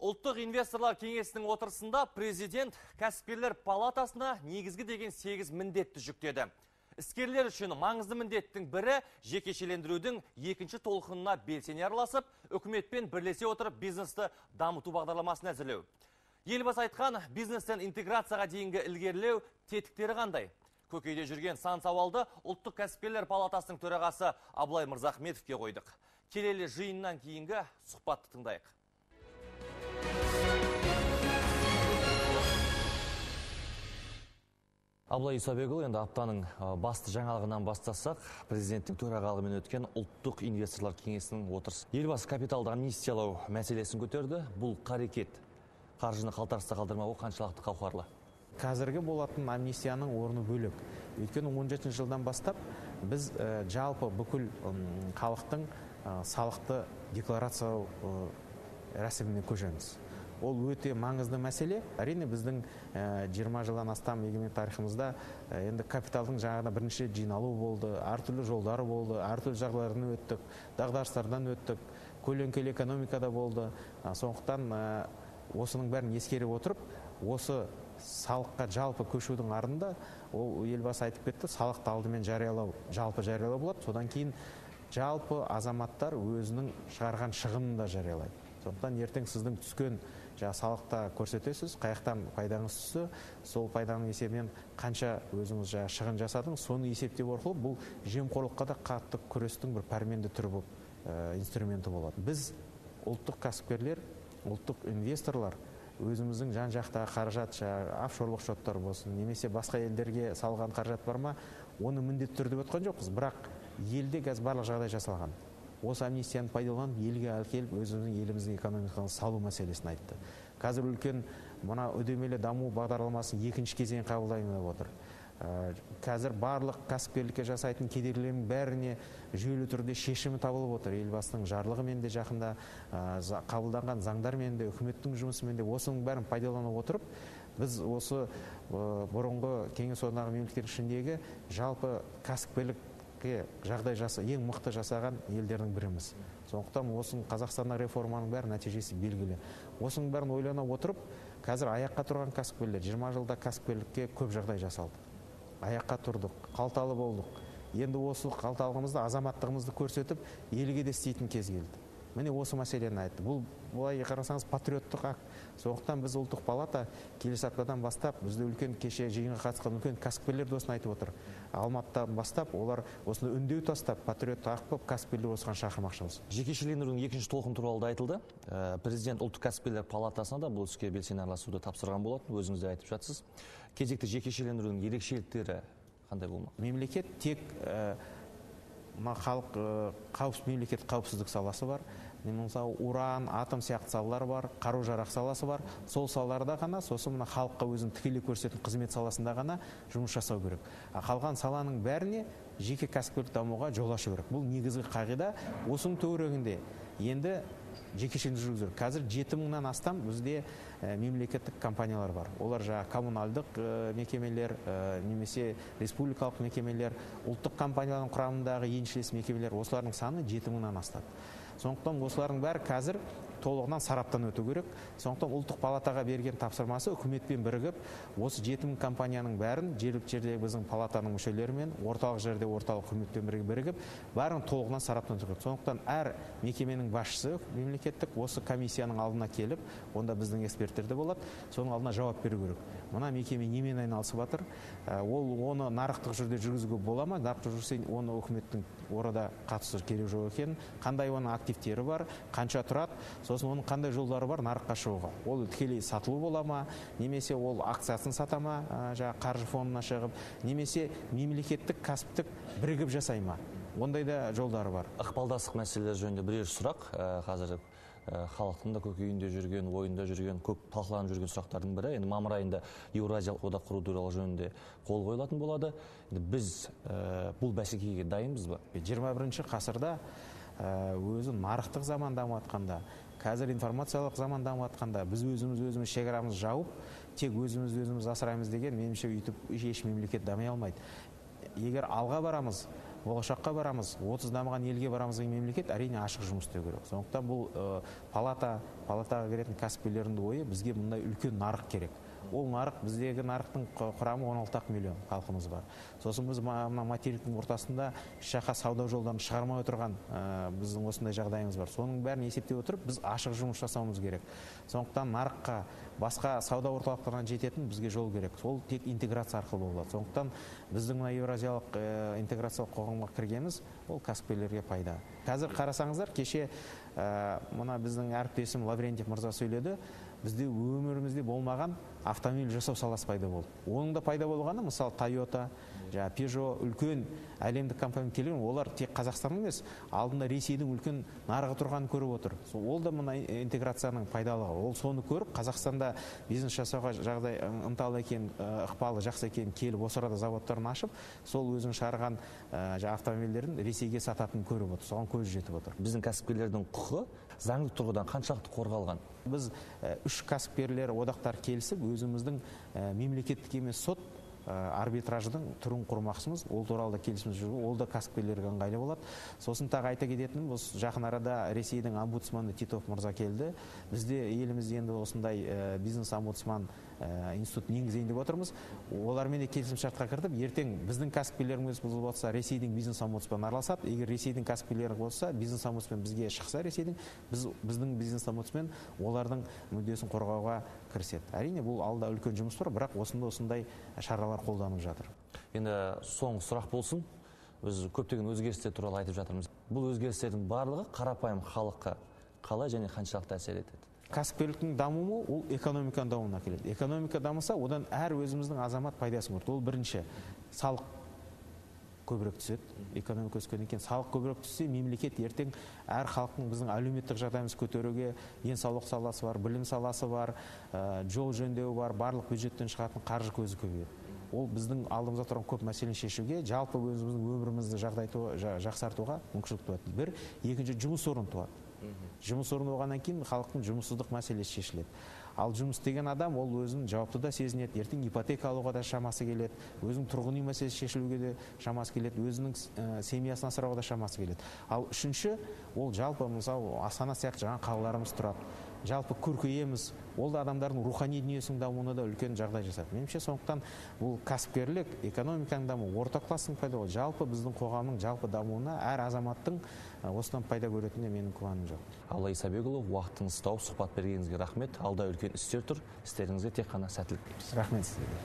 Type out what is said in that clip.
Ұлттық инвесторлар кеңесінің отырысында президент кәсіпкерлер палатасына негізгі деген 8 міндетті жүктеді. Іскерлер үшін маңызды міндеттің бірі жекешелендірудің екінші толқынына белсене араласып, үкіметпен бірлесе отырып бизнесті дамыту бағдарламасын әзірлеу. Елбасы айтқан бизнестен интеграцияға дейінгі ілгерілеу тетіктері қандай? Көкейде жүрген сан сауалды Ұлттық кәсіпкерлер палатасының төрағасы Абылай Мырзахметовке қойдық. Келелі жиыннан кейінгі сұхбатты тыңдайық. Абылай Исабекұлы, енді аптаның басты жаңалығынан бастасақ, президенттің төрағалығымен өткен Ұлттық инвесторлар кеңесінің отырысы. Елбасы капиталды амнистиялау мәселесін көтерді. Бұл қарекет қаржыны қалтарыста қалдырмауы қаншалықты қауқарлы? Қазіргі болатын амнистияның орны бөлек. Өйткені 17 жылдан бастап біз жалпы бүкіл халықтың салықты декларациялау рәсіміне көшеміз. Ол өте маңызды мәселе. Әрине біздің 20 жылдан астам егемен тарихымызда енді капиталдың жаңағыда бірінші жиналу болды, әртүрлі жолдары болды, әртүрлі жағдайлардан өттік, дағдарыстардан өттік, көлеңкелі экономикада болды. Сондықтан осының бәрін ескере отырып, осы салыққа жалпы көшудің ардында ол елбасы айтып кетті, салықты алдымен жариялау, жалпы жариялау болады, содан кейін жалпы азаматтар өзінің шығарған шығынын да жариялайды. Сондықтан ертең сіздің түскен салықта көрсетесіз, қаяқтан пайдаңыз түсті, сол пайданың есебінен қанша өзіңіз шығын жасадыңыз, соны есептеп арқылы бұл жемқорлыққа да қатты күрестің бір пәрменді түрі болып инструменті болады. Біз ұлттық кәсіпкерлер, ұлттық инвесторлар өзіміздің жан-жақтағы қаражат, офшорлық шоттар болсын, немесе басқа елдерге салған қаражат бар ма, оны міндетті түрде өткен жоқпыз, бірақ елде қазір барлық жағдай жасалған. Осы амнистияны пайдаланып, елге әкеліп, өзіміздің еліміздің экономикасын салу мәселесін айтты. Қазір үлкен мына үдемелі даму бағдарламасын екінші кезең қабылдаймын деп отыр. Қазір барлық кәсіпкерлікке жасайтын кедергілердің бәріне жүйелі түрде шешімі табылып отыр. Елбасының жарлығымен де жақында қабылданған заңдармен де, үкіметтің жұмысымен де осының бәрін пайдаланып отырып, біз осы бұрынғы кеңес одағының мемлекеттер ішіндегі жалпы кәсіпкерлік жағдай ең мықты жасаған елдердің біріміз. Сондықтан осының Қазақстанда реформаның бәрі нәтижесі белгілі. Осының бәрін ойлана отырып, қазір аяққа тұрған кәсіпкерлер, 20 жылда кәсіпкерлікке көп жағдай жасалды. Аяққа тұрдық, қалталы болдық. Енді осы қалталығымызды, азаматтығымызды көрсетіп, елге де істейтін кез келді. Міне осы мәселені айтты. Бұл былай қарасаңыз патриоттық акт. Сондықтан біз ұлттық палата келесі аптадан бастап, бізде үлкен кеше жиынға қатысқан үлкен кәсіпкерлер досын айтып отыр. Алматыдан бастап олар осыны үндеу тастап, патриоттық акт болып кәсіпкерлер осыған шақырмақшымыз. Жекешелендірудің екінші толқын туралы да айтылды. Президент ұлттық кәсіпкерлер палатасына да бұл іске белсене араласуды тапсырған болатын, өзіңіз де айтып жатсыз. Кезекті жекешелендірудің ерекшеліктері қандай болмақ? Мемлекет тек халық мемлекет қауіпсіздік саласы бар. Мысалы, уран, атом сияқты салалар бар, қару-жарақ саласы бар. Сол салаларда ғана, сосын мына халыққа өзін тікелей көрсететін қызмет саласында ғана жұмыс жасау керек. Қалған саланың бәріне жеке кәсіпкерлік дамуға жол ашу керек. Бұл негізгі қағида. Осының төңірегінде енді жекешелендіру жүргізу. Қазір 7000-нан астам бізде мемлекеттік компаниялар бар. Олар коммуналдық мекемелер, немесе республикалық мекемелер, ұлттық компаниялардың құрамындағы еншілес мекемелер, осылардың саны 7000-нан астам. Сондықтан осылардың бәрі қазір толығынан сараптан өту керек. Сондықтан ұлттық палатаға берген тапсырмасы үкіметпен бірігіп, осы 7000 компанияның бәрін жергілікті жердегі біздің палатаның мүшелерімен, орталық жерде орталық үкіметпен бірігіп, бәрін толығынан сараптан өту керек. Сондықтан әр мекеменің басшысы мемлекеттік осы комиссияның алдына келіп, онда біздің эксперттер де болады, соның алдына жауап беру керек. Мына мекеме немен айналысып жатыр? Ол оны нарықтық жүрде жүргізуге бола ма? Нарықтық жүрсе оны үкіметтің орада қатысу керек жоқ екенін, қандай оның активтері бар, қанша тұрады, сосын оның қандай жолдары бар нарыққа шығуға. Ол тікелей сатылу бола ма, немесе ол акциясын сата ма, қаржы фондына шығып, немесе мемлекеттік кәсіптік бірігіп жасай ма? Ондай да жолдары бар. Ықпалдастық мәселелер жөнінде бірер сұрақ. Қазір халықтың да көкейінде жүрген, ойында жүрген, көп талқыланып жүрген сұрақтардың бірі. Енді мамыр айында Еуразиялық одақ құру туралы жөнінде қол қойылатын болады. Біз бұл бәсекеге дайынбыз ба? 21 ғасырда өзі нарықтық заман дамып жатқанда, қазір информациялық заман дамып жатқанда, біз өзіміз шекарамызды жауып, тек өзіміз асыраймыз деген, меніңше үйтіп еш мемлекет дами алмайды. Егер алға барамыз, болашаққа барамыз, 30 дамыған елге барамыз деген мемлекет әрине ашық жұмыс істеу керек. Сондықтан бұл палатаға кіретін кәсіпкерлердің ойы, бізге мұндай үлкен нарық керек. Ол нарық, біздегі нарықтың құрамы 16 миллион халқымыз бар. Сосын біз мына материктің ортасында жаққа сауда жолдарын шығармай отырған біздің осындай жағдайымыз бар. Соның бәрін есептеп отырып, біз ашық жұмыс жасауымыз керек. Сондықтан нарыққа, басқа сауда орталықтарынан жететін бізге жол керек. Ол тек интеграция арқылы болады. Сондықтан біздің мына еуразиялық интеграциялық қоғамға кіргеніміз ол кәсіпкерлерге пайда. Қазір қарасаңыздар, кеше мына біздің әріптесім Лаврентьев мырза сөйледі. Бізде өмірімізде болмаған автомобиль жасау саласы пайда болды. Оның да пайда болғаны, мысалы Toyota, Peugeot, үлкен әлемдік компания келген, олар тек Қазақстанның емес, алдында Ресейдің үлкен нарығы тұрғанын көріп отыр. Ол да мына интеграцияның пайдалығы. Ол соны көріп, Қазақстанда бизнес жасауға жағдай ынталы екен, ықпалы жақсы екен, келіп осы арада заводтарын ашып, сол өзінің шығарған автомобильдерін Ресейге сататынын көріп отыр. Соған көз жетіп отыр. Біздің кәсіпкерлердің құқы заңдық тұрғыдан қаншалықты қорғалған? Біз 3 кәсіпкерлер одақтар келісіп, өзіміздің мемлекеттік емес сот арбитраждың түрін құрмақшымыз. Ол туралы да келісіміміз жүріп, ол да кәсіпкерлерге ыңғайлы болады. Сосын тағы айта кететінім, жақын арада Ресейдің омбудсманы Титов мырза келді. Бізде елімізде енді осындай бизнес омбудсман институтын енгізейін деп отырмыз. Олармен де келісімшартқа кірдіп, ертең біздің кәсіпкерлеріміз бұзылып отырса, Ресейдің бизнес омбудсманы араласады. Егер Ресейдің кәсіпкерлері болса, бизнес омбудсмен бізге шықса Ресейдің, біздің бизнес омбудсмен олардың мүддесін қорғауға кіріседі. Әрине бұл алда үлкен жұмыс бар, бірақ осындай шаралар қолданып жатыр. Енді соңғы сұрақ болсын. Біз көптеген өзгерістер туралы айтып жатырмыз. Бұл өзгерістердің барлығы қарапайым халыққа қалай және қаншалықты әсер етеді? Кәсіпкерліктің дамуы ол экономиканың дамуына келеді. Экономика дамыса, одан әр өзіміздің азамат пайдасын көреді. Ол бірінші, салық көбірек түседі. Экономика өскеннен кейін салық көбірек түссе, мемлекет ертең әр халықтың біздің әлеуметтік жағдайымыз көтеруге, денсаулық саласы бар, білім саласы бар, жол жөндеуі бар, барлық бюджеттен шығатын қаржы көзі көбейеді. Ол біздің алдымызда тұрған көп мәселені шешуге, жалпы өзіміздің өмірімізді жақсартуға мүмкіншілік туады. Бір, екінші, жұмыс орны туады. Жұмыс орны болғаннан кейін халықтың жұмыссыздық мәселесі шешіледі. Ал жұмыс деген адам ол өзін жауапты да сезінеді, ертең ипотека алуға да шамасы келеді, өзінің тұрғын үй мәселесі шешілуге де шамасы келеді, өзінің семьясын асырауға да шамасы келеді. Ал үшінші, ол жалпы мысалы Астана сияқты жаңа қалаларымыз тұрады. Жалпы көркейеміз, ол да адамдардың рухани дүниесінің дамуына да үлкен жағдай жасады. Меніңше сондықтан бұл кәсіпкерлік, экономиканың дамуы, орта класстың пайда болуы, жалпы біздің қоғамның жалпы дамуына әр азаматтың осыдан пайда көретініне менің күмәнім жоқ. Алла Исабекұлы, уақытыңызды тауып сұхбат бергеніңізге рахмет. Алда үлкен істер тұр. Істеріңізге тек қана сәттілік тілейміз. Рахмет сізге.